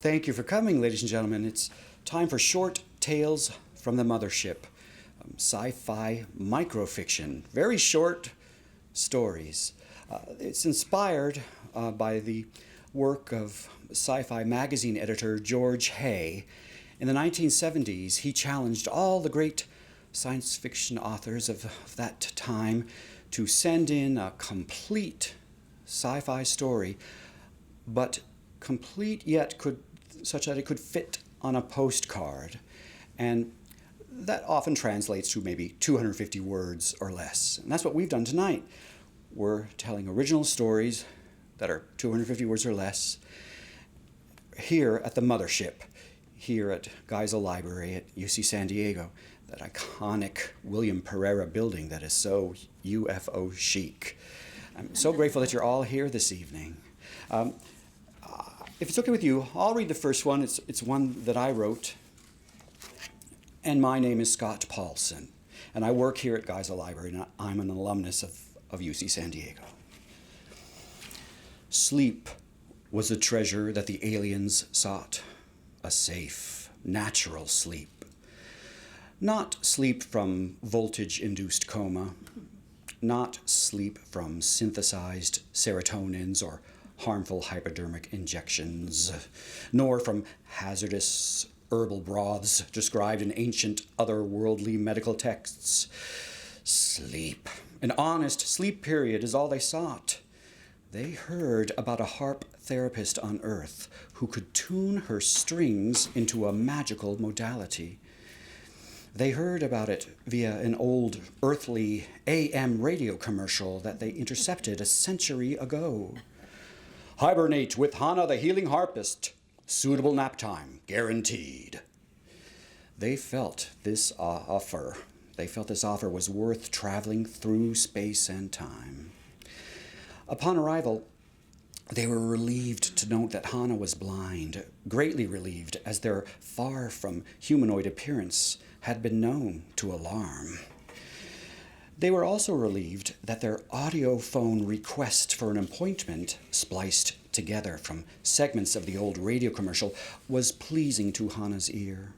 Thank you for coming, ladies and gentlemen. It's time for Short Tales from the Mothership, sci-fi microfiction, very short stories. It's inspired by the work of sci-fi magazine editor George Hay. In the 1970s, he challenged all the great science fiction authors of that time to send in a complete sci-fi story, but complete yet such that it could fit on a postcard. And that often translates to maybe 250 words or less. And that's what we've done tonight. We're telling original stories that are 250 words or less here at the Mothership, here at Geisel Library at UC San Diego, that iconic William Pereira building that is so UFO chic. I'm so grateful that you're all here this evening. If it's okay with you, I'll read the first one. It's one that I wrote. And my name is Scott Paulson. And I work here at Geisel Library, and I'm an alumnus of UC San Diego. Sleep was the treasure that the aliens sought. A safe, natural sleep. Not sleep from voltage-induced coma. Not sleep from synthesized serotonins or harmful hypodermic injections, nor from hazardous herbal broths described in ancient otherworldly medical texts. Sleep, an honest sleep period, is all they sought. They heard about a harp therapist on Earth who could tune her strings into a magical modality. They heard about it via an old earthly AM radio commercial that they intercepted a century ago. Hibernate with Hannah the healing harpist. Suitable nap time, guaranteed. They felt this offer was worth traveling through space and time. Upon arrival, they were relieved to note that Hannah was blind, greatly relieved, as their far from humanoid appearance had been known to alarm. They were also relieved that their audio phone request for an appointment, spliced together from segments of the old radio commercial, was pleasing to Hannah's ear.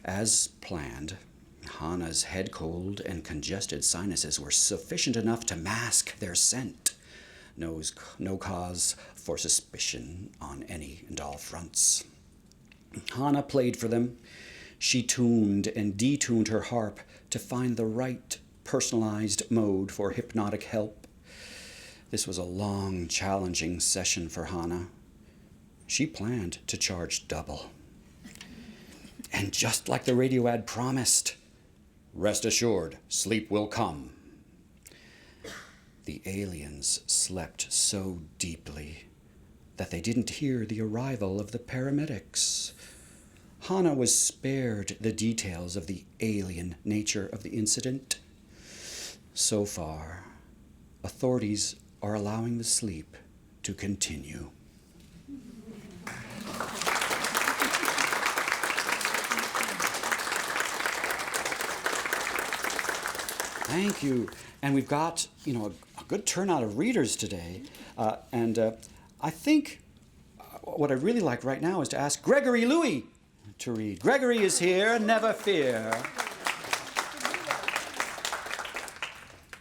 As planned, Hannah's head cold and congested sinuses were sufficient enough to mask their scent. No cause for suspicion on any and all fronts. Hannah played for them. She tuned and detuned her harp to find the right personalized mode for hypnotic help. This was a long, challenging session for Hannah. She planned to charge double. And just like the radio ad promised, rest assured, sleep will come. The aliens slept so deeply that they didn't hear the arrival of the paramedics. Hannah was spared the details of the alien nature of the incident. So far, authorities are allowing the sleep to continue. Thank you. And we've got, a good turnout of readers today. I think what I'd really like right now is to ask Gregory Louis to read. Gregory is here, never fear.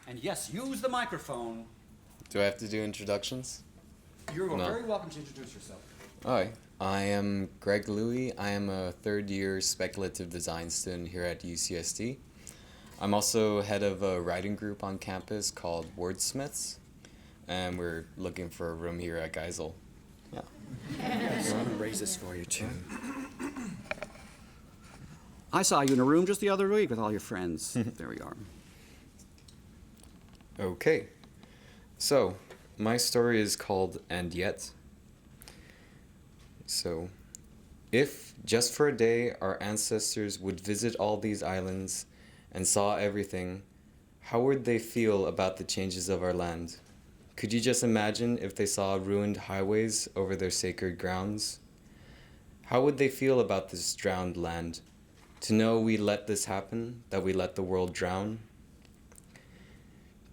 And yes, use the microphone. Do I have to do introductions? You're very welcome to introduce yourself. Hi, I am Greg Louis. I am a third-year speculative design student here at UCSD. I'm also head of a writing group on campus called Wordsmiths, and we're looking for a room here at Geisel. Yeah. Yes, I'm going to raise this for you, too. I saw you in a room just the other week with all your friends. There we are. Okay, so my story is called And Yet. So, if just for a day our ancestors would visit all these islands and saw everything, how would they feel about the changes of our land? Could you just imagine if they saw ruined highways over their sacred grounds? How would they feel about this drowned land? To know we let this happen, that we let the world drown?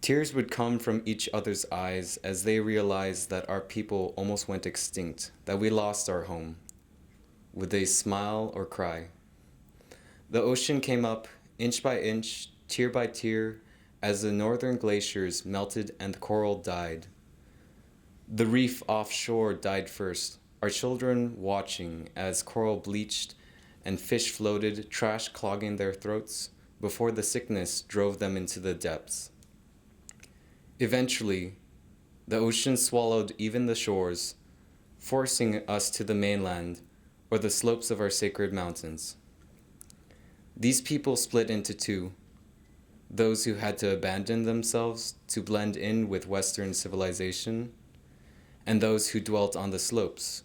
Tears would come from each other's eyes as they realized that our people almost went extinct, that we lost our home. Would they smile or cry? The ocean came up, inch by inch, tier by tier, as the northern glaciers melted and the coral died. The reef offshore died first, our children watching as coral bleached and fish floated, trash clogging their throats, before the sickness drove them into the depths. Eventually, the ocean swallowed even the shores, forcing us to the mainland or the slopes of our sacred mountains. These people split into two, those who had to abandon themselves to blend in with Western civilization, and those who dwelt on the slopes,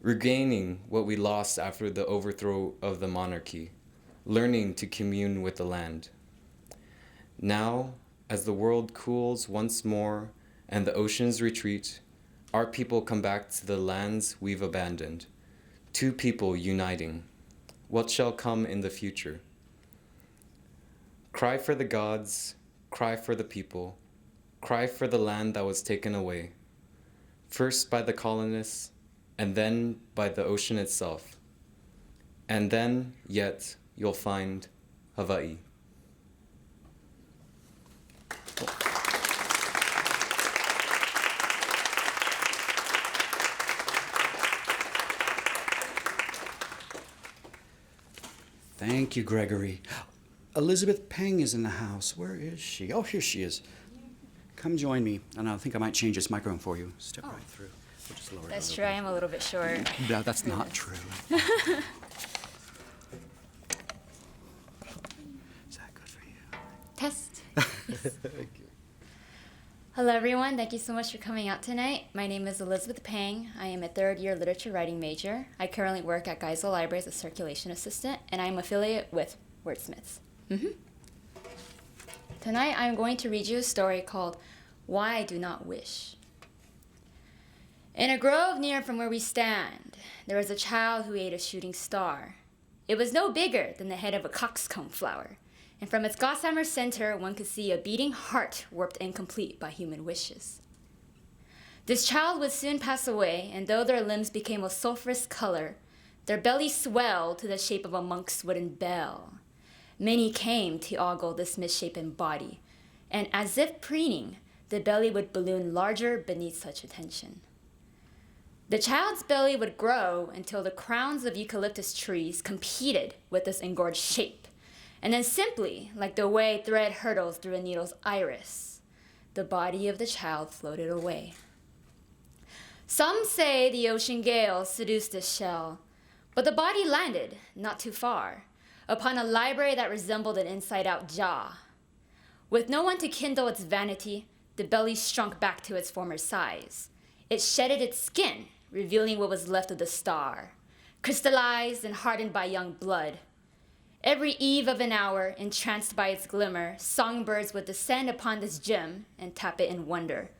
regaining what we lost after the overthrow of the monarchy, learning to commune with the land. Now, as the world cools once more and the oceans retreat, our people come back to the lands we've abandoned, two people uniting. What shall come in the future? Cry for the gods, cry for the people, cry for the land that was taken away, first by the colonists, and then by the ocean itself. And then, yet, you'll find Hawaii. Thank you, Gregory. Elizabeth Peng is in the house. Where is she? Oh, here she is. Come join me. And I think I might change this microphone for you. Step right through. We'll just lower it That's a true. I little am a little bit short. bit. No, that's not true. Is that good for you? Test. Yes. Hello, everyone. Thank you so much for coming out tonight. My name is Elizabeth Pang. I am a third-year literature writing major. I currently work at Geisel Library as a circulation assistant, and I'm affiliated with Wordsmiths. Tonight, I'm going to read you a story called Why I Do Not Wish. In a grove near from where we stand, there was a child who ate a shooting star. It was no bigger than the head of a coxcomb flower, and from its gossamer center, one could see a beating heart warped incomplete by human wishes. This child would soon pass away, and though their limbs became a sulphurous color, their bellies swelled to the shape of a monk's wooden bell. Many came to ogle this misshapen body, and as if preening, the belly would balloon larger beneath such attention. The child's belly would grow until the crowns of eucalyptus trees competed with this engorged shape, and then simply, like the way thread hurtles through a needle's iris, the body of the child floated away. Some say the ocean gale seduced this shell, but the body landed, not too far, upon a library that resembled an inside-out jaw. With no one to kindle its vanity, the belly shrunk back to its former size. It shedded its skin, revealing what was left of the star, crystallized and hardened by young blood. Every eve of an hour, entranced by its glimmer, songbirds would descend upon this gem and tap it in wonder.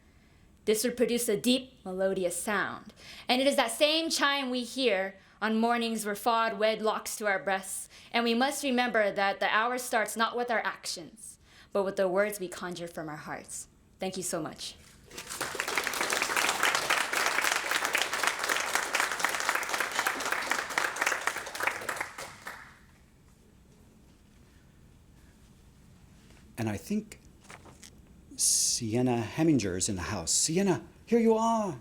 This would produce a deep, melodious sound, and it is that same chime we hear on mornings where fawed wed locks to our breasts, and we must remember that the hour starts not with our actions, but with the words we conjure from our hearts. Thank you so much. And I think Sienna Heminger is in the house. Sienna, here you are.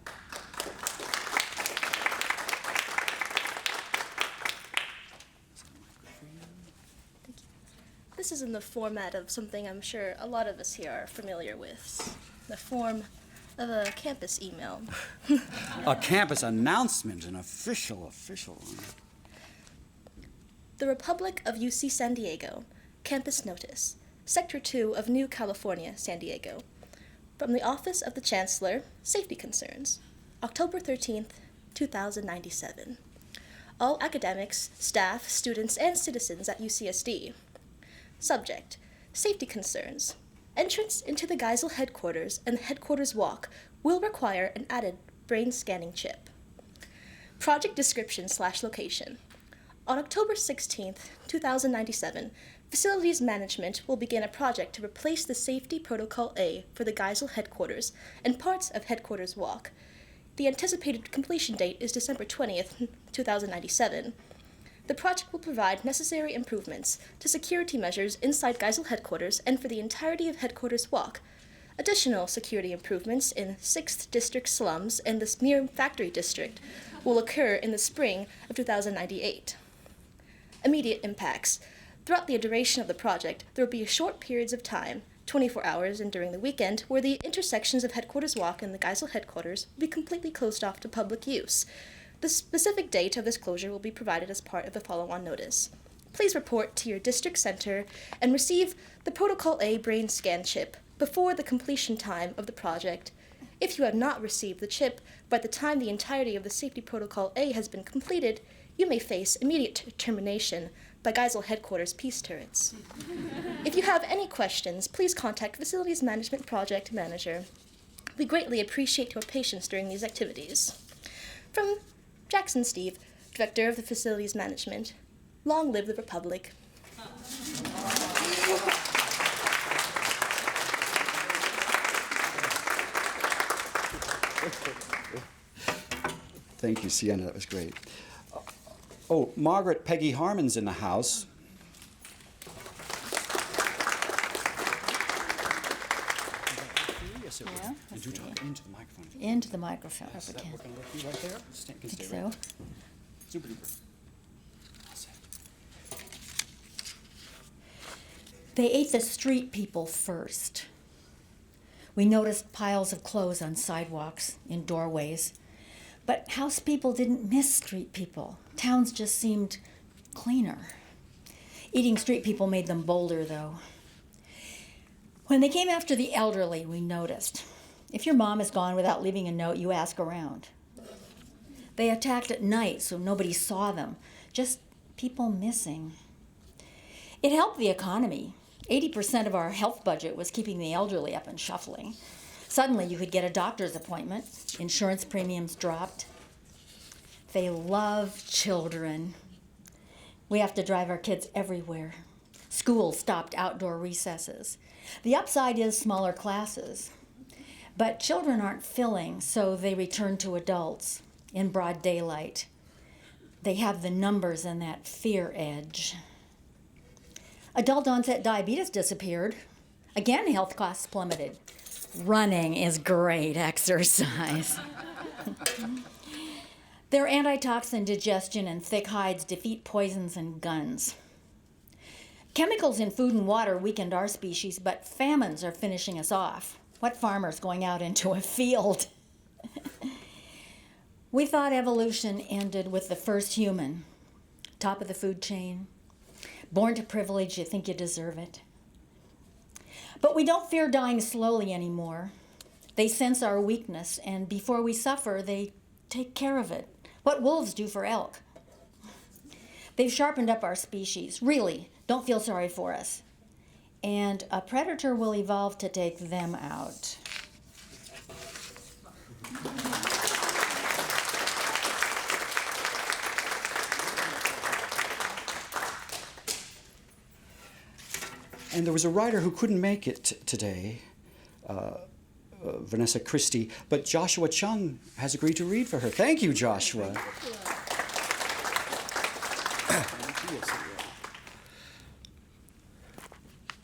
This is in the format of something I'm sure a lot of us here are familiar with, the form of a campus email. A campus announcement, an official one. The Republic of UC San Diego, Campus Notice, Sector 2 of New California, San Diego. From the Office of the Chancellor, Safety Concerns, October 13th, 2097. All academics, staff, students, and citizens at UCSD. Subject, Safety Concerns. Entrance into the Geisel headquarters and the headquarters walk will require an added brain scanning chip. Project description/location. On October 16th, 2097, Facilities Management will begin a project to replace the Safety Protocol A for the Geisel headquarters and parts of Headquarters Walk. The anticipated completion date is December 20th, 2097. The project will provide necessary improvements to security measures inside Geisel headquarters and for the entirety of Headquarters Walk. Additional security improvements in 6th District slums and the Smear Factory District will occur in the spring of 2098. Immediate impacts. Throughout the duration of the project, there will be short periods of time, 24 hours and during the weekend, where the intersections of Headquarters Walk and the Geisel headquarters will be completely closed off to public use. The specific date of this closure will be provided as part of the follow-on notice. Please report to your district center and receive the Protocol A brain scan chip before the completion time of the project. If you have not received the chip by the time the entirety of the Safety Protocol A has been completed, you may face immediate termination by Geisel Headquarters Peace Turrets. If you have any questions, please contact Facilities Management Project Manager. We greatly appreciate your patience during these activities. From Jackson Steve, Director of the Facilities Management. Long live the Republic. Thank you, Sienna. That was great. Oh, Margaret Peggy Harmon's in the house. Yes, it will. Yeah, And do talk into the microphone. Into the microphone. Yes, if that we can. working with you right there? Stay, can Think stay right so. there. Super duper. All set. They ate the street people first. We noticed piles of clothes on sidewalks, in doorways. But house people didn't miss street people. Towns just seemed cleaner. Eating street people made them bolder, though. When they came after the elderly, we noticed. If your mom is gone without leaving a note, you ask around. They attacked at night, so nobody saw them. Just people missing. It helped the economy. 80% of our health budget was keeping the elderly up and shuffling. Suddenly, you could get a doctor's appointment. Insurance premiums dropped. They love children. We have to drive our kids everywhere. School stopped outdoor recesses. The upside is smaller classes. But children aren't filling, so they return to adults in broad daylight. They have the numbers and that fear edge. Adult onset diabetes disappeared. Again, health costs plummeted. Running is great exercise. Their antitoxin digestion and thick hides defeat poisons and guns. Chemicals in food and water weakened our species, but famines are finishing us off. What farmer's going out into a field? We thought evolution ended with the first human, top of the food chain. Born to privilege, you think you deserve it. But we don't fear dying slowly anymore. They sense our weakness, and before we suffer, they take care of it. What wolves do for elk. They've sharpened up our species. Really, don't feel sorry for us. And a predator will evolve to take them out. And there was a writer who couldn't make it today, Vanessa Christie, but Joshua Chung has agreed to read for her. Thank you, Joshua.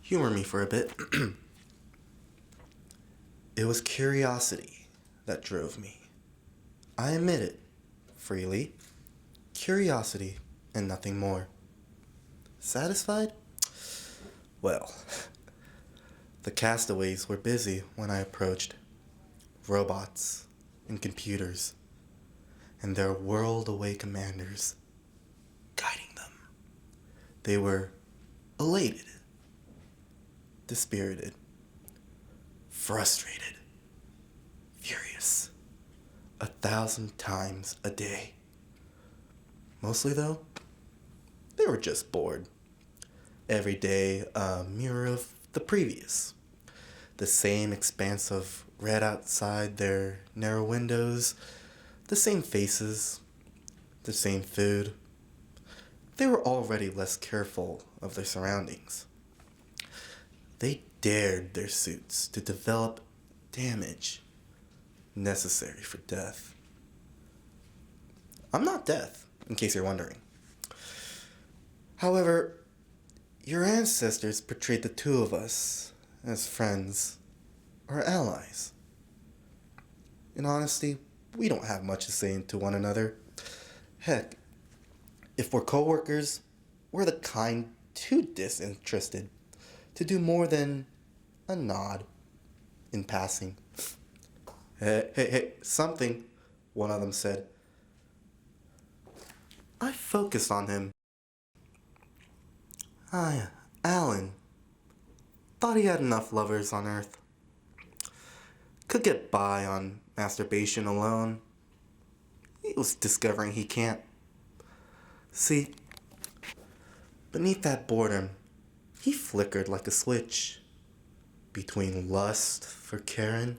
Humor me for a bit. It was curiosity that drove me. I admit it, freely. Curiosity and nothing more. Satisfied? Well, the castaways were busy when I approached. Robots and computers and their world-away commanders guiding them. They were elated, dispirited, frustrated, furious, 1,000 times a day. Mostly, though, they were just bored. Every day, a mirror of the previous. The same expanse of red outside their narrow windows, the same faces, the same food. They were already less careful of their surroundings. They dared their suits to develop damage necessary for death. I'm not death, in case you're wondering. However, your ancestors portrayed the two of us as friends or allies. In honesty, we don't have much to say to one another. Heck, if we're co-workers, we're the kind too disinterested to do more than a nod in passing. Hey, something, one of them said. I focused on him. Alan. Thought he had enough lovers on Earth. Could get by on masturbation alone. He was discovering he can't. See, beneath that boredom, he flickered like a switch between lust for Karen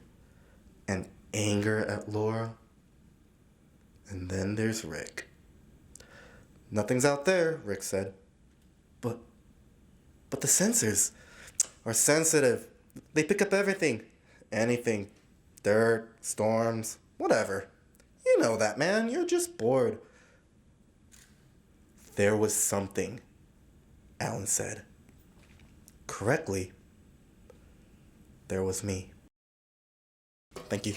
and anger at Laura. And then there's Rick. Nothing's out there, Rick said. But the sensors are sensitive. They pick up everything. Anything. Dirt, storms, whatever. You know that, man. You're just bored. There was something, Alan said. Correctly, there was me. Thank you.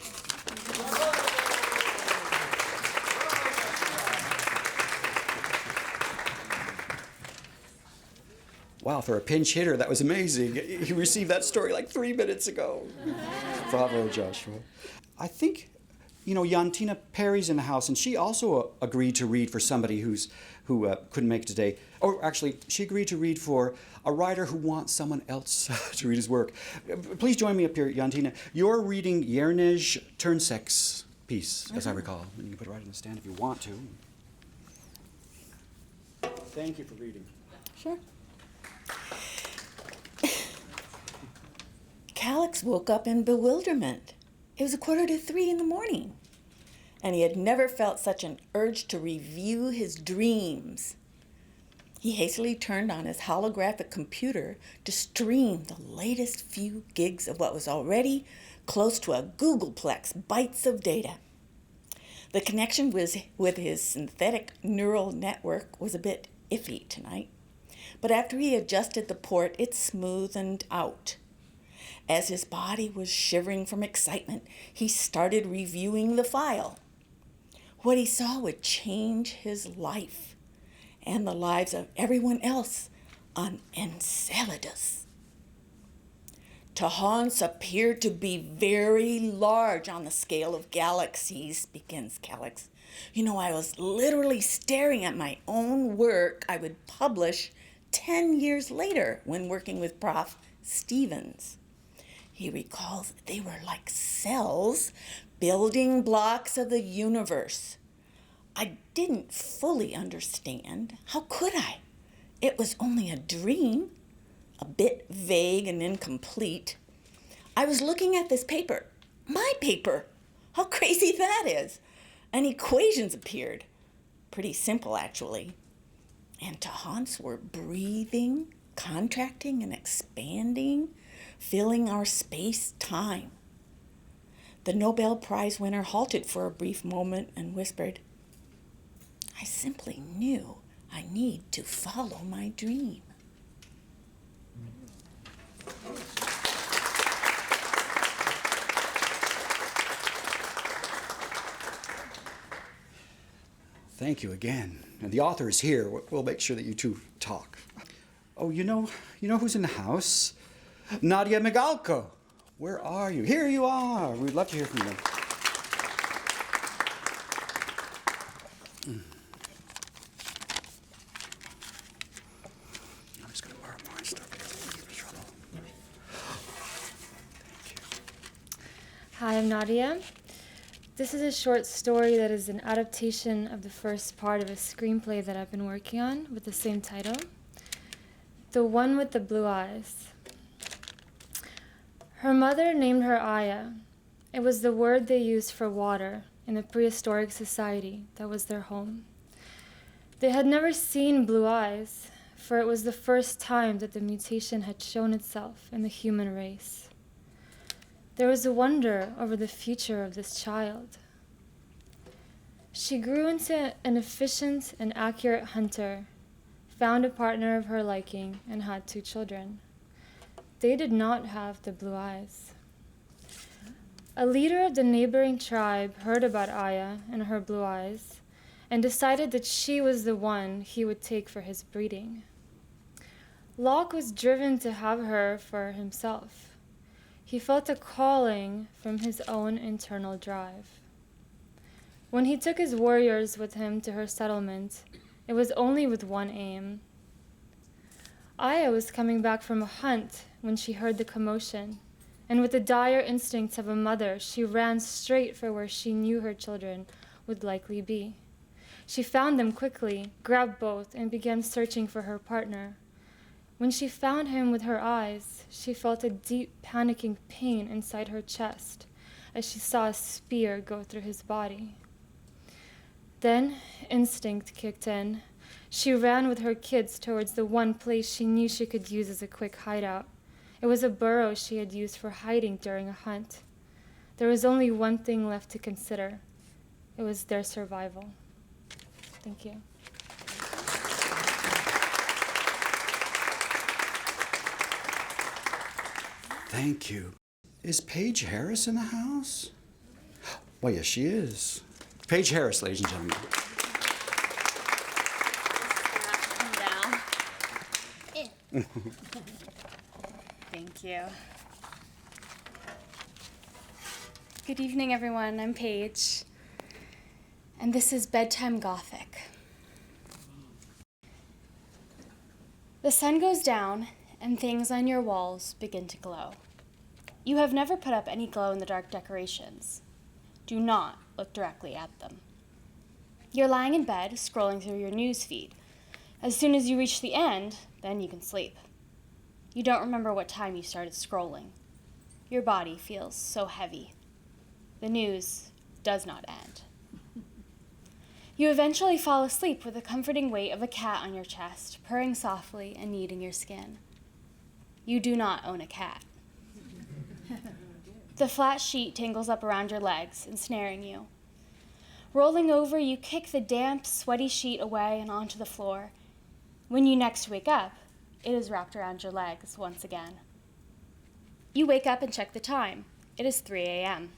Wow, for a pinch hitter, that was amazing. You received that story like 3 minutes ago. Bravo, Joshua. I think, Yantina Perry's in the house, and she also agreed to read for somebody who couldn't make it today. Or actually, she agreed to read for a writer who wants someone else to read his work. Please join me up here, Yantina. You're reading Yernej Turnsek's piece, as I recall. And you can put it right on the stand if you want to. Thank you for reading. Sure. Calix woke up in bewilderment. It was 2:45 in the morning, and he had never felt such an urge to review his dreams. He hastily turned on his holographic computer to stream the latest few gigs of what was already close to a Googleplex bytes of data. The connection with his synthetic neural network was a bit iffy tonight, but after he adjusted the port, it smoothed out. As his body was shivering from excitement, he started reviewing the file. What he saw would change his life and the lives of everyone else on Enceladus. Tahans appeared to be very large on the scale of galaxies, begins Calix. I was literally staring at my own work I would publish 10 years later when working with Prof. Stevens. He recalls they were like cells, building blocks of the universe. I didn't fully understand. How could I? It was only a dream, a bit vague and incomplete. I was looking at this paper, my paper. How crazy that is. And equations appeared. Pretty simple, actually. And Tahans were breathing, contracting, and expanding, filling our space-time. The Nobel Prize winner halted for a brief moment and whispered, I simply knew I need to follow my dream. Thank you again. And the author is here. We'll make sure that you two talk. Oh, you know who's in the house? Nadia Migalko. Where are you? Here you are. We'd love to hear from you. I'm just going to borrow my stuff because I'm in trouble. Thank you. Hi, I'm Nadia. This is a short story that is an adaptation of the first part of a screenplay that I've been working on with the same title. The One with the Blue Eyes. Her mother named her Aya. It was the word they used for water in the prehistoric society that was their home. They had never seen blue eyes, for it was the first time that the mutation had shown itself in the human race. There was a wonder over the future of this child. She grew into an efficient and accurate hunter, found a partner of her liking, and had 2 children. They did not have the blue eyes. A leader of the neighboring tribe heard about Aya and her blue eyes and decided that she was the one he would take for his breeding. Locke was driven to have her for himself. He felt a calling from his own internal drive. When he took his warriors with him to her settlement, it was only with one aim. Aya was coming back from a hunt when she heard the commotion, and with the dire instincts of a mother, she ran straight for where she knew her children would likely be. She found them quickly, grabbed both, and began searching for her partner. When she found him with her eyes, she felt a deep, panicking pain inside her chest as she saw a spear go through his body. Then instinct kicked in. She ran with her kids towards the one place she knew she could use as a quick hideout. It was a burrow she had used for hiding during a hunt. There was only one thing left to consider. It was their survival. Thank you. Thank you. Is Paige Harris in the house? Well, yes, she is. Paige Harris, ladies and gentlemen. Come down. Thank you. Good evening, everyone. I'm Paige, and this is Bedtime Gothic. The sun goes down, and things on your walls begin to glow. You have never put up any glow-in-the-dark decorations. Do not look directly at them. You're lying in bed, scrolling through your news feed. As soon as you reach the end, then you can sleep. You don't remember what time you started scrolling. Your body feels so heavy. The news does not end. You eventually fall asleep with the comforting weight of a cat on your chest, purring softly and kneading your skin. You do not own a cat. The flat sheet tangles up around your legs, ensnaring you. Rolling over, you kick the damp, sweaty sheet away and onto the floor. When you next wake up, it is wrapped around your legs once again. You wake up and check the time. It is 3 a.m.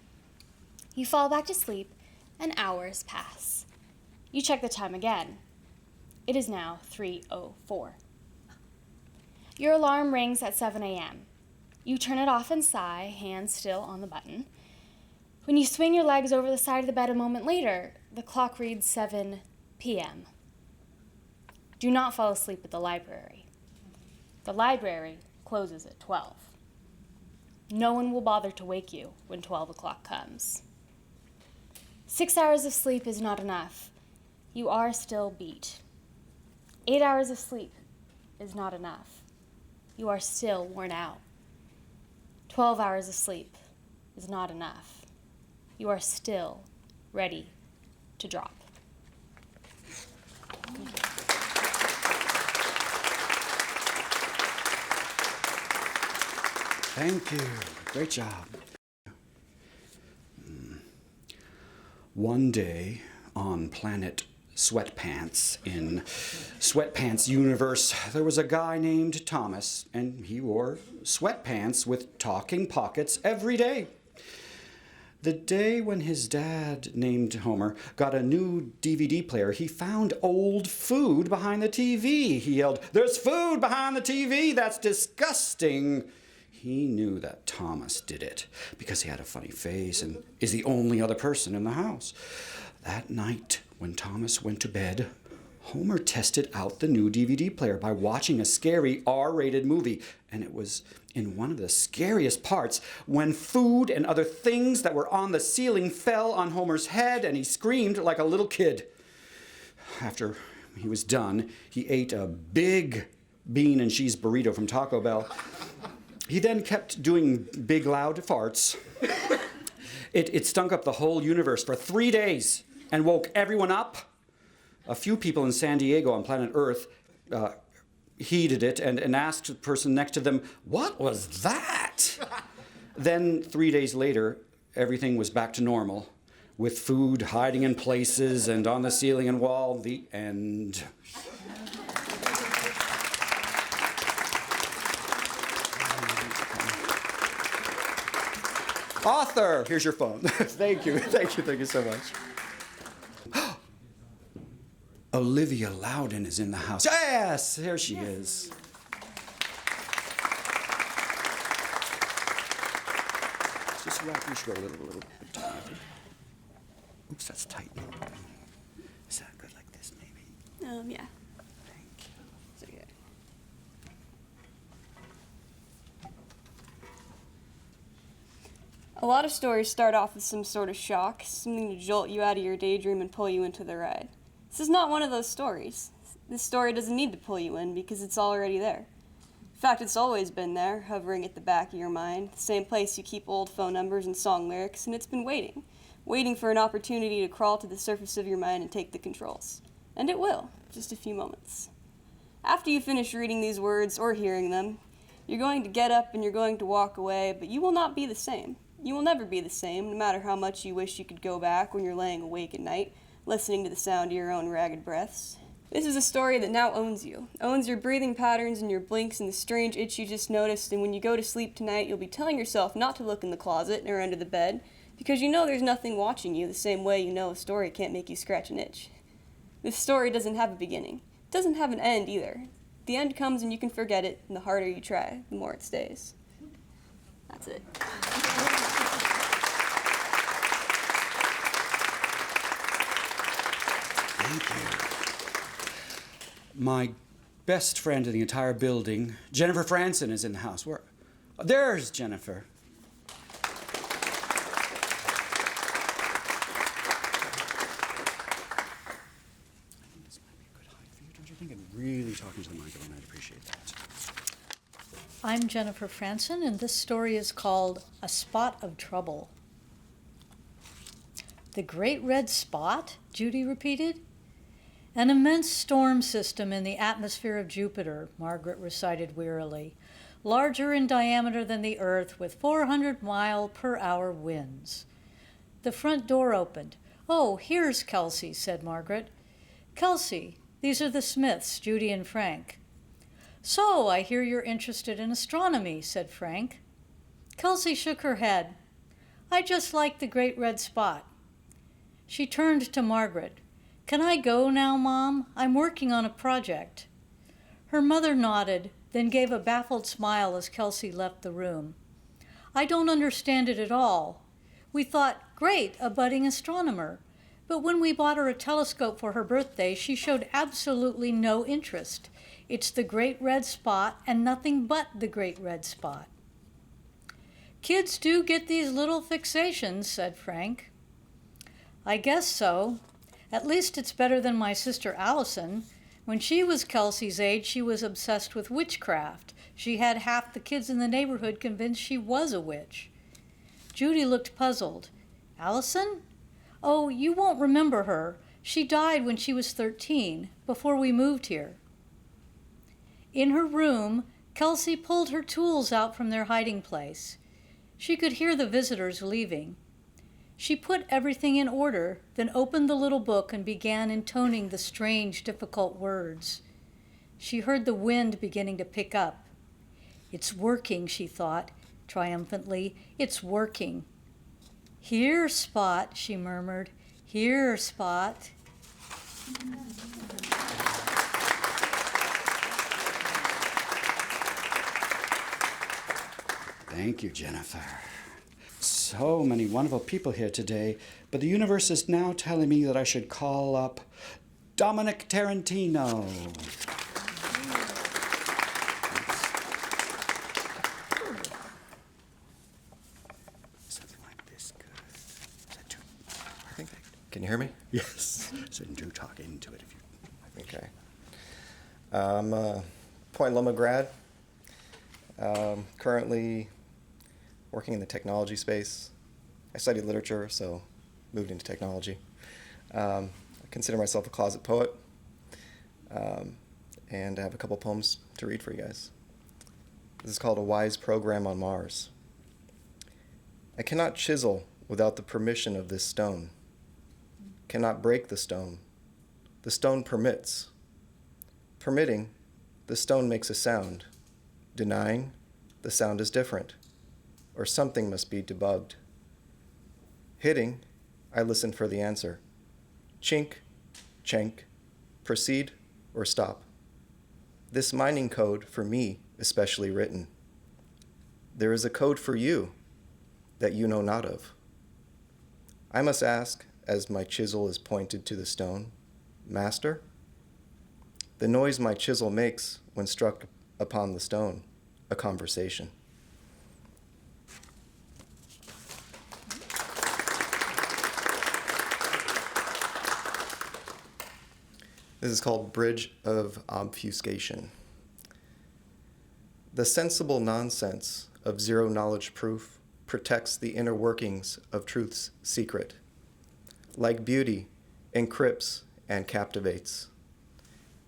You fall back to sleep, and hours pass. You check the time again. It is now 3:04. Your alarm rings at 7 a.m. You turn it off and sigh, hands still on the button. When you swing your legs over the side of the bed a moment later, the clock reads 7 p.m. Do not fall asleep at the library. The library closes at 12. No one will bother to wake you when 12 o'clock comes. 6 hours of sleep is not enough. You are still beat. 8 hours of sleep is not enough. You are still worn out. 12 hours of sleep is not enough. You are still ready to drop. Thank you. Great job. One day on planet Sweatpants in Sweatpants Universe, there was a guy named Thomas, and he wore sweatpants with talking pockets every day. The day when his dad, named Homer, got a new DVD player, he found old food behind the TV. He yelled, "There's food behind the TV! That's disgusting!" He knew that Thomas did it because he had a funny face and is the only other person in the house. That night, when Thomas went to bed, Homer tested out the new DVD player by watching a scary R-rated movie, and it was in one of the scariest parts when food and other things that were on the ceiling fell on Homer's head, and he screamed like a little kid. After he was done, he ate a big bean and cheese burrito from Taco Bell. He then kept doing big, loud farts. It stunk up the whole universe for 3 days and woke everyone up. A few people in San Diego on planet Earth heeded it and asked the person next to them, "What was that?" Then 3 days later, everything was back to normal. with food hiding in places and on the ceiling and wall. The end. Author, here's your phone. Thank you so much. Olivia Loudon is in the house. Yes, here she is. Just right, we should go a little bit tighter. Oops, that's tight. Is that good like this, maybe? Yeah. Thank you. It's okay. A lot of stories start off with some sort of shock, something to jolt you out of your daydream and pull you into the ride. This is not one of those stories. This story doesn't need to pull you in because it's already there. In fact, it's always been there, hovering at the back of your mind, the same place you keep old phone numbers and song lyrics, and it's been waiting for an opportunity to crawl to the surface of your mind and take the controls. And it will, just a few moments. After you finish reading these words or hearing them, you're going to get up and you're going to walk away, but you will not be the same. You will never be the same, no matter how much you wish you could go back when you're laying awake at night, listening to the sound of your own ragged breaths. This is a story that now owns you, owns your breathing patterns and your blinks and the strange itch you just noticed, and when you go to sleep tonight, you'll be telling yourself not to look in the closet or under the bed, because you know there's nothing watching you the same way you know a story can't make you scratch an itch. This story doesn't have a beginning. It doesn't have an end either. The end comes and you can forget it, and the harder you try, the more it stays. That's it. Thank you. My best friend in the entire building, Jennifer Franson, is in the house. Where? There's Jennifer. This might be a good height for you, don't you think? And really talking to the microphone, I'd appreciate that. I'm Jennifer Franson, and this story is called A Spot of Trouble. The Great Red Spot? Judy repeated. An immense storm system in the atmosphere of Jupiter, Margaret recited wearily, larger in diameter than the Earth with 400-mile-per-hour winds. The front door opened. "Oh, here's Kelsey," said Margaret. "Kelsey, these are the Smiths, Judy and Frank." "So, I hear you're interested in astronomy," said Frank. Kelsey shook her head. "I just like the Great Red Spot." She turned to Margaret. "Can I go now, Mom? I'm working on a project." Her mother nodded, then gave a baffled smile as Kelsey left the room. "I don't understand it at all. We thought, great, a budding astronomer. But when we bought her a telescope for her birthday, she showed absolutely no interest. It's the Great Red Spot and nothing but the Great Red Spot." "Kids do get these little fixations," said Frank. "I guess so. At least it's better than my sister Allison. When she was Kelsey's age, she was obsessed with witchcraft. She had half the kids in the neighborhood convinced she was a witch." Judy looked puzzled. "Allison? Oh, you won't remember her. She died when she was 13, before we moved here." In her room, Kelsey pulled her tools out from their hiding place. She could hear the visitors leaving. She put everything in order, then opened the little book and began intoning the strange, difficult words. She heard the wind beginning to pick up. "It's working," she thought, triumphantly. "It's working." "Here, Spot," she murmured. "Here, Spot." Thank you, Jennifer. So many wonderful people here today, but the universe is now telling me that I should call up Dominic Tarantino. Something like this good. Is that too perfect? Can you hear me? Yes. So do talk into it if you... Okay. I'm a Point Loma grad. Currently working in the technology space. I studied literature, so moved into technology. I consider myself a closet poet, and I have a couple poems to read for you guys. This is called A Wise Program on Mars. I cannot chisel without the permission of this stone. cannot break the stone. The stone permits. Permitting, the stone makes a sound. Denying, the sound is different, or something must be debugged. Hitting, I listen for the answer. Chink, chank, proceed or stop. This mining code for me is specially written. There is a code for you that you know not of. I must ask, as my chisel is pointed to the stone, Master? The noise my chisel makes when struck upon the stone, a conversation. This is called Bridge of Obfuscation. The sensible nonsense of zero knowledge proof protects the inner workings of truth's secret. Like beauty, encrypts and captivates.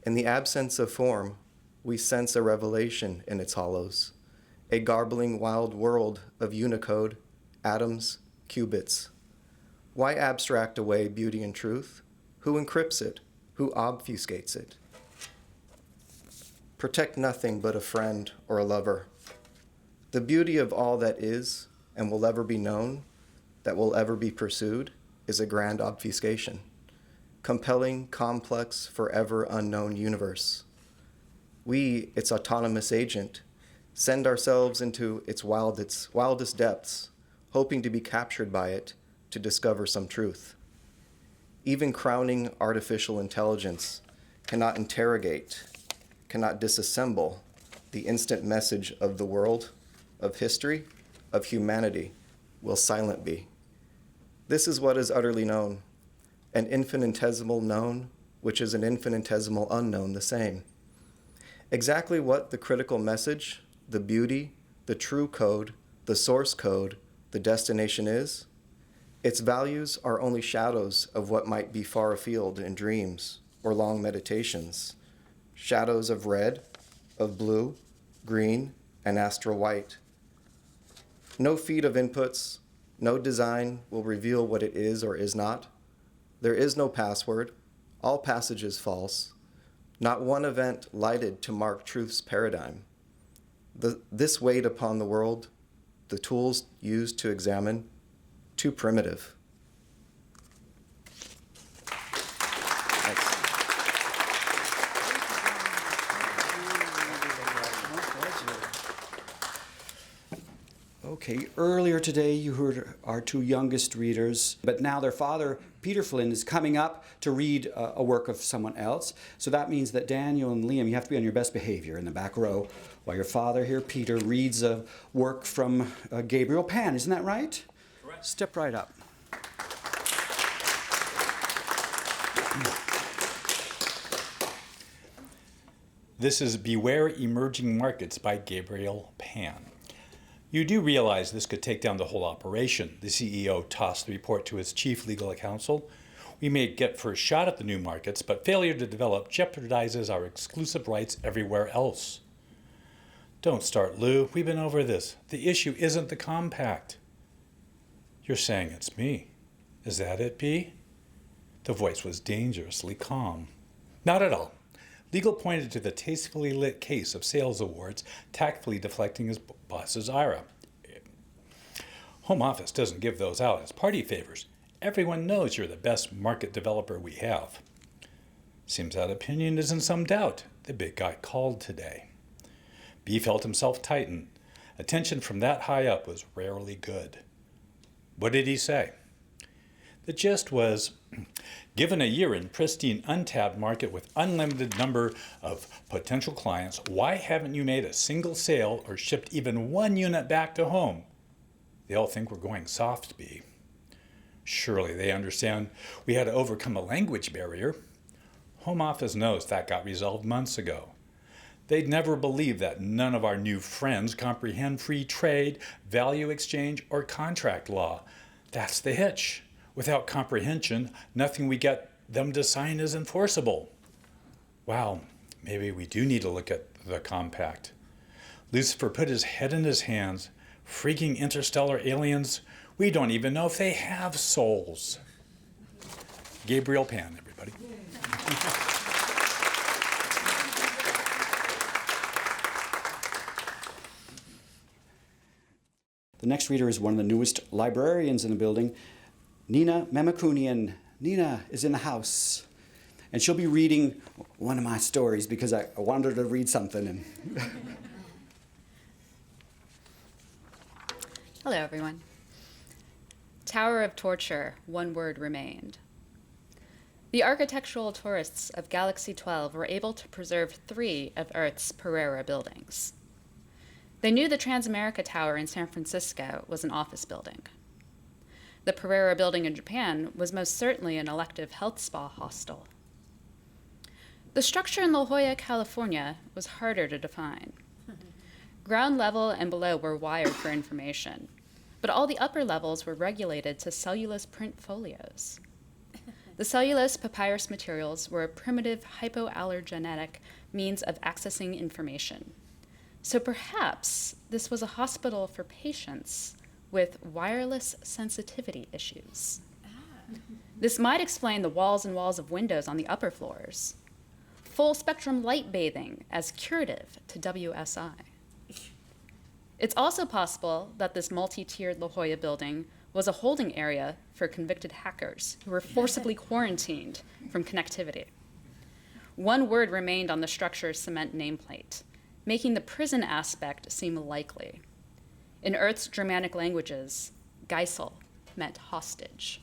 In the absence of form, we sense a revelation in its hollows, a garbling wild world of Unicode, atoms, qubits. Why abstract away beauty and truth? Who encrypts it? Who obfuscates it? Protect nothing but a friend or a lover. The beauty of all that is and will ever be known, that will ever be pursued, is a grand obfuscation. Compelling, complex, forever unknown universe. We, its autonomous agent, send ourselves into its wildest depths, hoping to be captured by it to discover some truth. Even crowning artificial intelligence cannot interrogate, cannot disassemble the instant message of the world, of history, of humanity, will silent be. This is what is utterly known, an infinitesimal known, which is an infinitesimal unknown the same. Exactly what the critical message, the beauty, the true code, the source code, the destination is, its values are only shadows of what might be far afield in dreams or long meditations, shadows of red, of blue, green, and astral white. No feed of inputs, no design will reveal what it is or is not. There is no password, all passages false, not one event lighted to mark truth's paradigm. This weight upon the world, the tools used to examine, too primitive. Okay, earlier today you heard our two youngest readers, but now their father, Peter Flynn, is coming up to read a work of someone else. So that means that Daniel and Liam, you have to be on your best behavior in the back row while your father here, Peter, reads a work from Gabriel Pan. Isn't that right? Correct. Step right up. This is Beware Emerging Markets by Gabriel Pan. You do realize this could take down the whole operation. The CEO tossed the report to his chief legal counsel. We may get first shot at the new markets, but failure to develop jeopardizes our exclusive rights everywhere else. Don't start, Lou. We've been over this. The issue isn't the compact. You're saying it's me. Is that it, B? The voice was dangerously calm. Not at all. Legal pointed to the tastefully lit case of sales awards, tactfully deflecting his boss's ire. Home Office doesn't give those out as party favors. Everyone knows you're the best market developer we have. Seems that opinion is in some doubt. The big guy called today. B felt himself tighten. Attention from that high up was rarely good. What did he say? The gist was, given a year in pristine, untapped market with unlimited number of potential clients, why haven't you made a single sale or shipped even one unit back to home? They all think we're going soft, B. Surely they understand we had to overcome a language barrier. Home Office knows that got resolved months ago. They'd never believe that none of our new friends comprehend free trade, value exchange, or contract law. That's the hitch. Without comprehension, nothing we get them to sign is enforceable. Wow, maybe we do need to look at the compact. Lucifer put his head in his hands. Freaking interstellar aliens, we don't even know if they have souls. Gabriel Pan, everybody. The next reader is one of the newest librarians in the building, Nina Memakunian. Nina is in the house, and she'll be reading one of my stories because I wanted her to read something. And Hello, everyone. Tower of Torture, one word remained. The architectural tourists of Galaxy 12 were able to preserve 3 of Earth's Pereira buildings. They knew the Transamerica Tower in San Francisco was an office building. The Pereira building in Japan was most certainly an elective health spa hostel. The structure in La Jolla, California was harder to define. Ground level and below were wired for information, but all the upper levels were regulated to cellulose print folios. The cellulose papyrus materials were a primitive hypoallergenic means of accessing information. So perhaps this was a hospital for patients with wireless sensitivity issues. This might explain the walls and walls of windows on the upper floors. Full spectrum light bathing as curative to WSI. It's also possible that this multi-tiered La Jolla building was a holding area for convicted hackers who were forcibly quarantined from connectivity. One word remained on the structure's cement nameplate, making the prison aspect seem likely. In Earth's Germanic languages, Geisel meant hostage.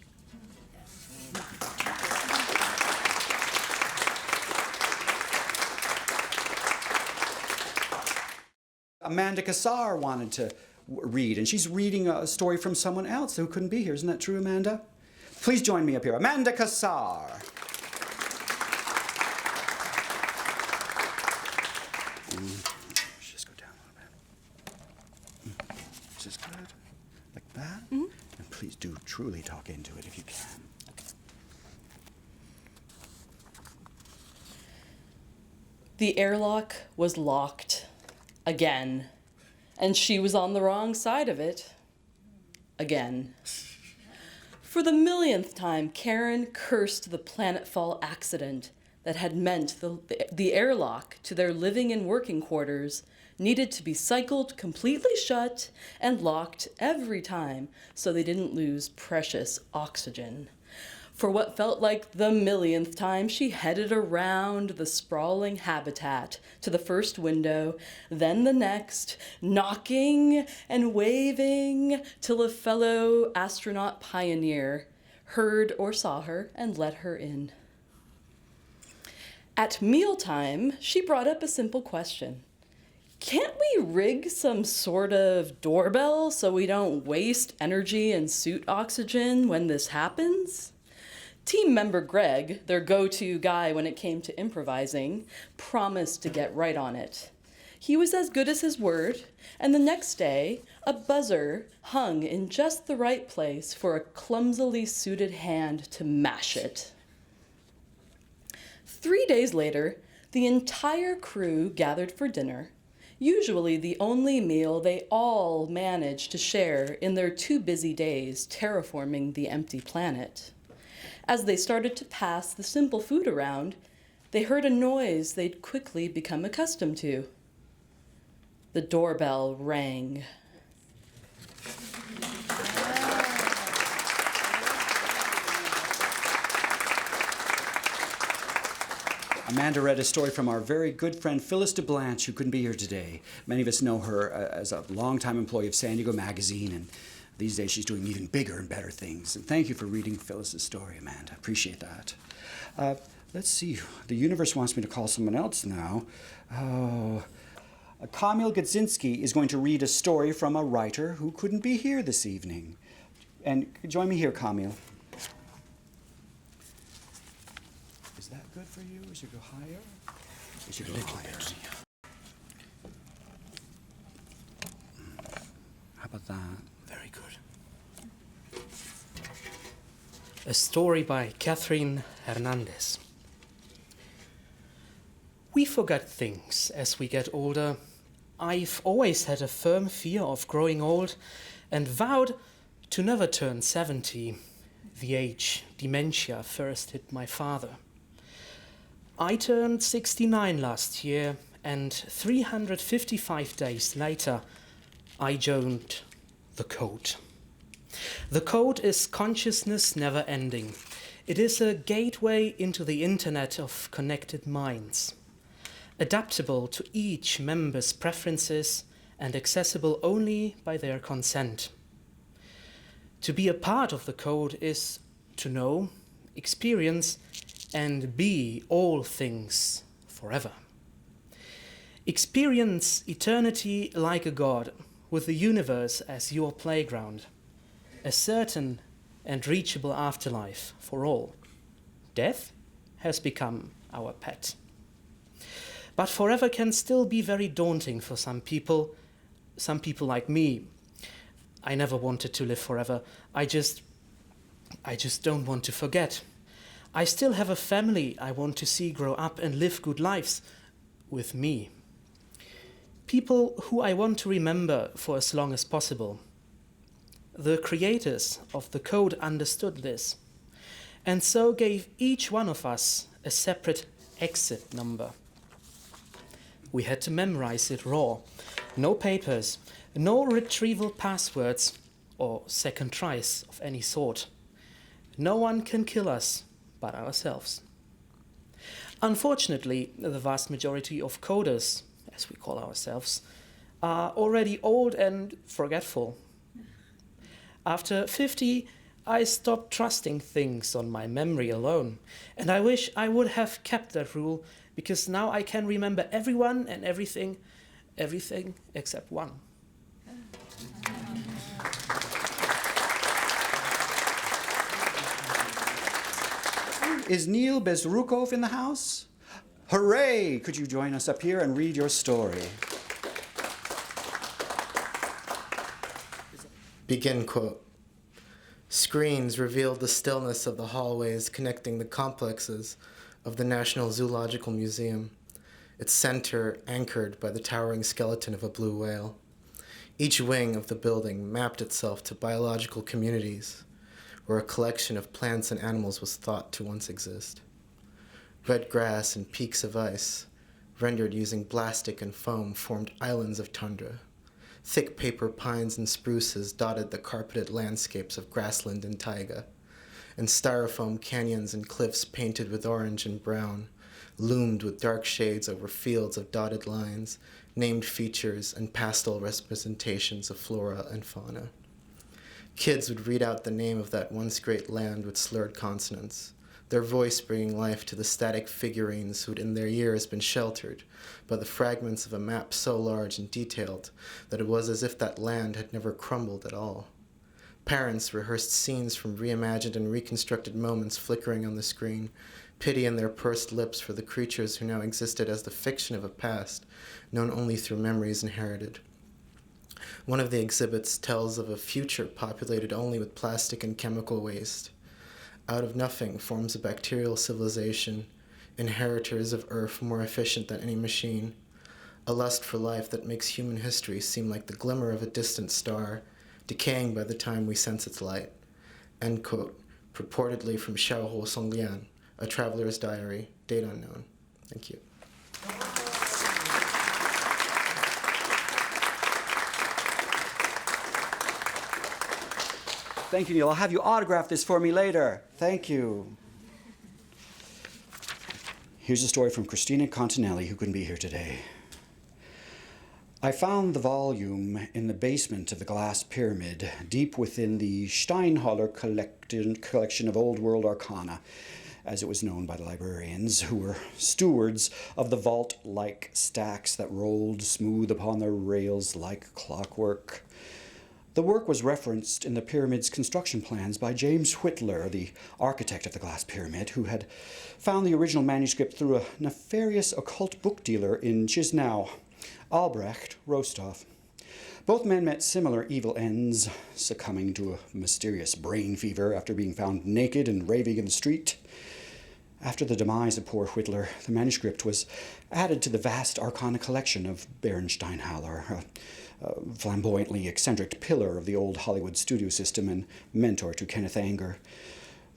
Amanda Kassar wanted to read, and she's reading a story from someone else who couldn't be here. Isn't that true, Amanda? Please join me up here. Amanda Kassar. Just go down a little bit. Just good. Like that. Mm-hmm. And please do truly talk into it if you can. The airlock was locked. Again. And she was on the wrong side of it. Again. For the millionth time, Karen cursed the planetfall accident that had meant the airlock to their living and working quarters needed to be cycled completely shut and locked every time so they didn't lose precious oxygen. For what felt like the millionth time, she headed around the sprawling habitat to the first window, then the next, knocking and waving till a fellow astronaut pioneer heard or saw her and let her in. At mealtime, she brought up a simple question. Can't we rig some sort of doorbell so we don't waste energy and suit oxygen when this happens? Team member Greg, their go-to guy when it came to improvising, promised to get right on it. He was as good as his word, and the next day, a buzzer hung in just the right place for a clumsily suited hand to mash it. 3 days later, the entire crew gathered for dinner, usually the only meal they all managed to share in their 2 busy days terraforming the empty planet. As they started to pass the simple food around, they heard a noise they'd quickly become accustomed to. The doorbell rang. Amanda read a story from our very good friend Phyllis DeBlanche, who couldn't be here today. Many of us know her as a longtime employee of San Diego Magazine, and these days she's doing even bigger and better things. And thank you for reading Phyllis's story, Amanda. Appreciate that. Let's see. The universe wants me to call someone else now. Kamil Gadzinski is going to read a story from a writer who couldn't be here this evening. And join me here, Kamil. Is that good for you? We should go higher? We should go higher. How about that? Very good. A story by Catherine Hernandez. We forget things as we get older. I've always had a firm fear of growing old and vowed to never turn 70. the age dementia first hit my father. I turned 69 last year, and 355 days later, I joined the Code. The Code is consciousness never ending. It is a gateway into the internet of connected minds, adaptable to each member's preferences and accessible only by their consent. To be a part of the Code is to know, experience, and be all things forever. Experience eternity like a god, with the universe as your playground, a certain and reachable afterlife for all. Death has become our pet. But forever can still be very daunting for some people like me. I never wanted to live forever. I just don't want to forget. I still have a family I want to see grow up and live good lives with me. People who I want to remember for as long as possible. The creators of the Code understood this, and so gave each one of us a separate exit number. We had to memorize it raw. No papers, no retrieval passwords, or second tries of any sort. No one can kill us but ourselves. Unfortunately, the vast majority of coders, as we call ourselves, are already old and forgetful. After 50, I stopped trusting things on my memory alone, and I wish I would have kept that rule, because now I can remember everyone and everything except one. Is Neil Bezrukov in the house? Hooray! Could you join us up here and read your story? Begin quote. Screens revealed the stillness of the hallways connecting the complexes of the National Zoological Museum, its center anchored by the towering skeleton of a blue whale. Each wing of the building mapped itself to biological communities, where a collection of plants and animals was thought to once exist. Red grass and peaks of ice, rendered using plastic and foam, formed islands of tundra. Thick paper pines and spruces dotted the carpeted landscapes of grassland and taiga, and styrofoam canyons and cliffs painted with orange and brown loomed with dark shades over fields of dotted lines, named features, and pastel representations of flora and fauna. Kids would read out the name of that once great land with slurred consonants, their voice bringing life to the static figurines who'd in their years been sheltered by the fragments of a map so large and detailed that it was as if that land had never crumbled at all. Parents rehearsed scenes from reimagined and reconstructed moments flickering on the screen, pity in their pursed lips for the creatures who now existed as the fiction of a past known only through memories inherited. One of the exhibits tells of a future populated only with plastic and chemical waste. Out of nothing forms a bacterial civilization, inheritors of Earth more efficient than any machine, a lust for life that makes human history seem like the glimmer of a distant star, decaying by the time we sense its light. End quote. Purportedly from Xiaohu Songlian, A Traveler's Diary, date unknown. Thank you. Thank you, Neil. I'll have you autograph this for me later. Thank you. Here's a story from Christina Continelli, who couldn't be here today. I found the volume in the basement of the glass pyramid, deep within the Steinhaller collection of Old World Arcana, as it was known by the librarians, who were stewards of the vault-like stacks that rolled smooth upon their rails like clockwork. The work was referenced in the pyramid's construction plans by James Whitler, the architect of the glass pyramid, who had found the original manuscript through a nefarious occult book dealer in Chisinau, Albrecht Rostov. Both men met similar evil ends, succumbing to a mysterious brain fever after being found naked and raving in the street. After the demise of poor Whitler, the manuscript was added to the vast Arcana collection of Baron Steinhaller, a flamboyantly eccentric pillar of the old Hollywood studio system and mentor to Kenneth Anger.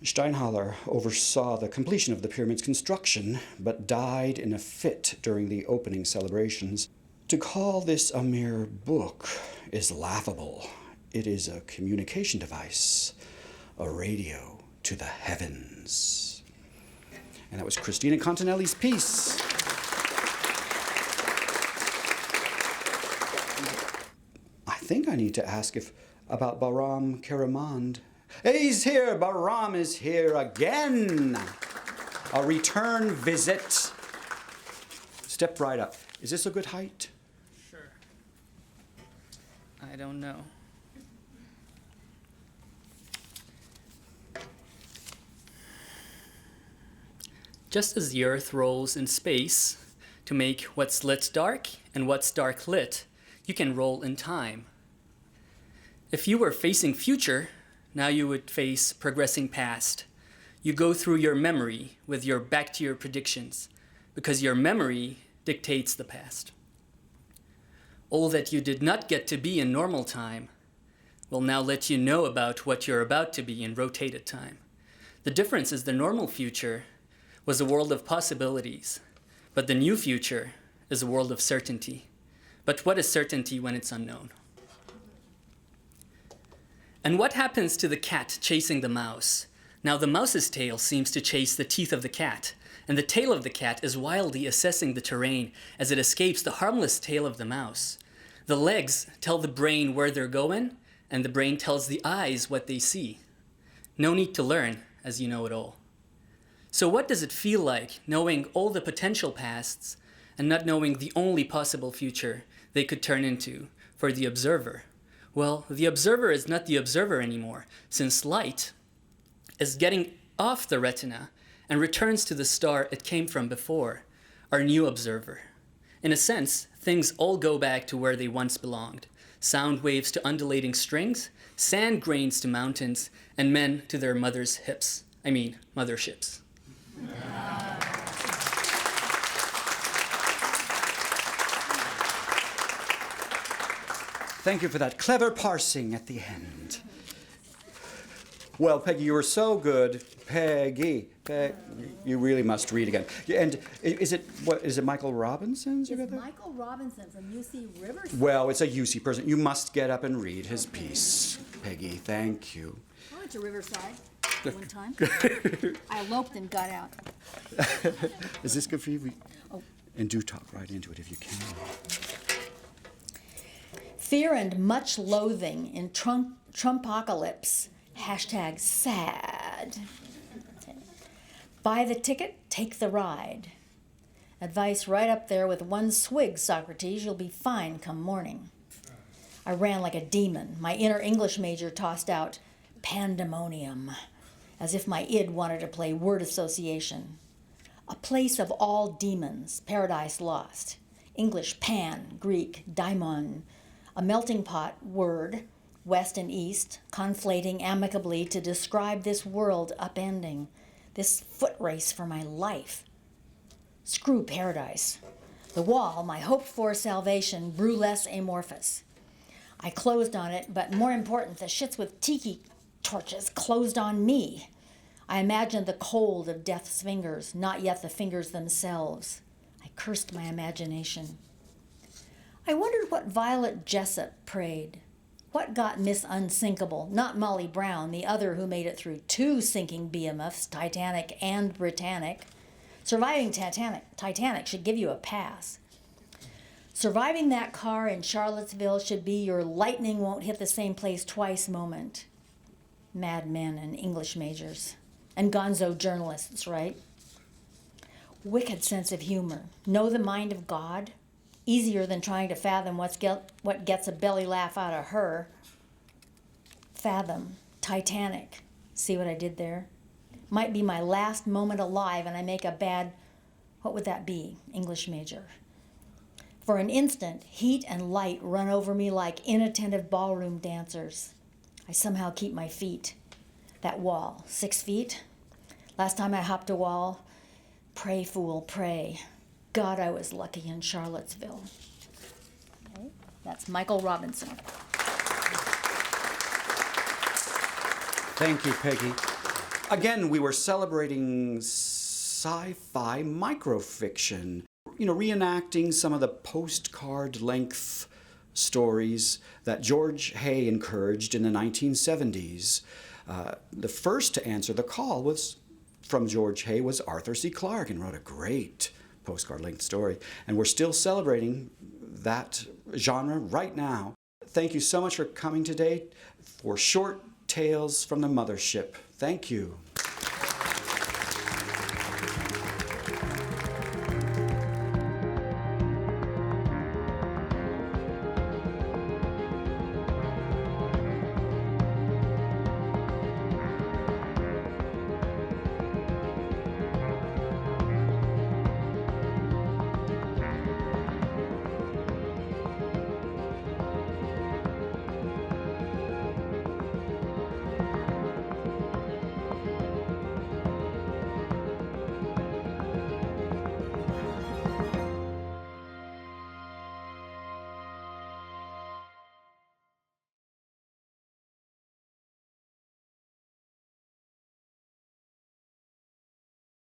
Steinhaller oversaw the completion of the pyramid's construction, but died in a fit during the opening celebrations. To call this a mere book is laughable. It is a communication device, a radio to the heavens. And that was Christina Continelli's piece. I think I need to ask about Bahram Karamand. He's here! Bahram is here again! A return visit. Step right up. Is this a good height? Sure. I don't know. Just as the Earth rolls in space to make what's lit dark and what's dark lit, you can roll in time. If you were facing future, now you would face progressing past. You go through your memory with your back to your predictions, because your memory dictates the past. All that you did not get to be in normal time will now let you know about what you're about to be in rotated time. The difference is the normal future was a world of possibilities, but the new future is a world of certainty. But what is certainty when it's unknown? And what happens to the cat chasing the mouse? Now the mouse's tail seems to chase the teeth of the cat, and the tail of the cat is wildly assessing the terrain as it escapes the harmless tail of the mouse. The legs tell the brain where they're going, and the brain tells the eyes what they see. No need to learn, as you know it all. So what does it feel like knowing all the potential pasts and not knowing the only possible future they could turn into for the observer? Well, the observer is not the observer anymore, since light is getting off the retina and returns to the star it came from before, our new observer. In a sense, things all go back to where they once belonged. Sound waves to undulating strings, sand grains to mountains, and men to their mother's hips. Motherships. Thank you for that clever parsing at the end. Well, Peggy, you were so good. Peggy, you really must read again. And is it Michael Robinson's? It's Michael Robinson from UC Riverside. Well, it's a UC person. You must get up and read his piece. Peggy, thank you. I went to Riverside one time. I eloped and got out. Is this good for you? And do talk right into it if you can. Fear and much loathing in Trumpocalypse. #sad. Buy the ticket, take the ride. Advice right up there with one swig, Socrates. You'll be fine come morning. I ran like a demon. My inner English major tossed out pandemonium, as if my id wanted to play word association. A place of all demons, paradise lost. English pan, Greek daimon, a melting pot word, west and east, conflating amicably to describe this world upending, this foot race for my life. Screw paradise. The wall, my hoped-for salvation, grew less amorphous. I closed on it, but more important, the shits with tiki torches closed on me. I imagined the cold of death's fingers, not yet the fingers themselves. I cursed my imagination. I wondered what Violet Jessup prayed. What got Miss Unsinkable, not Molly Brown, the other who made it through 2 sinking behemoths, Titanic and Britannic. Surviving Titanic should give you a pass. Surviving that car in Charlottesville should be your lightning won't hit the same place twice moment. Mad men and English majors. And gonzo journalists, right? Wicked sense of humor. Know the mind of God. Easier than trying to fathom what gets a belly laugh out of her. Fathom. Titanic. See what I did there? Might be my last moment alive and I make a bad, what would that be? English major. For an instant, heat and light run over me like inattentive ballroom dancers. I somehow keep my feet. That wall, 6 feet. Last time I hopped a wall, pray, fool, pray. God, I was lucky in Charlottesville. Okay. That's Michael Robinson. Thank you, Peggy. Again, we were celebrating sci-fi microfiction, reenacting some of the postcard length stories that George Hay encouraged in the 1970s. The first to answer the call from George Hay was Arthur C. Clarke, and wrote a great postcard length story. And we're still celebrating that genre right now. Thank you so much for coming today for Short Tales from the Mothership. Thank you.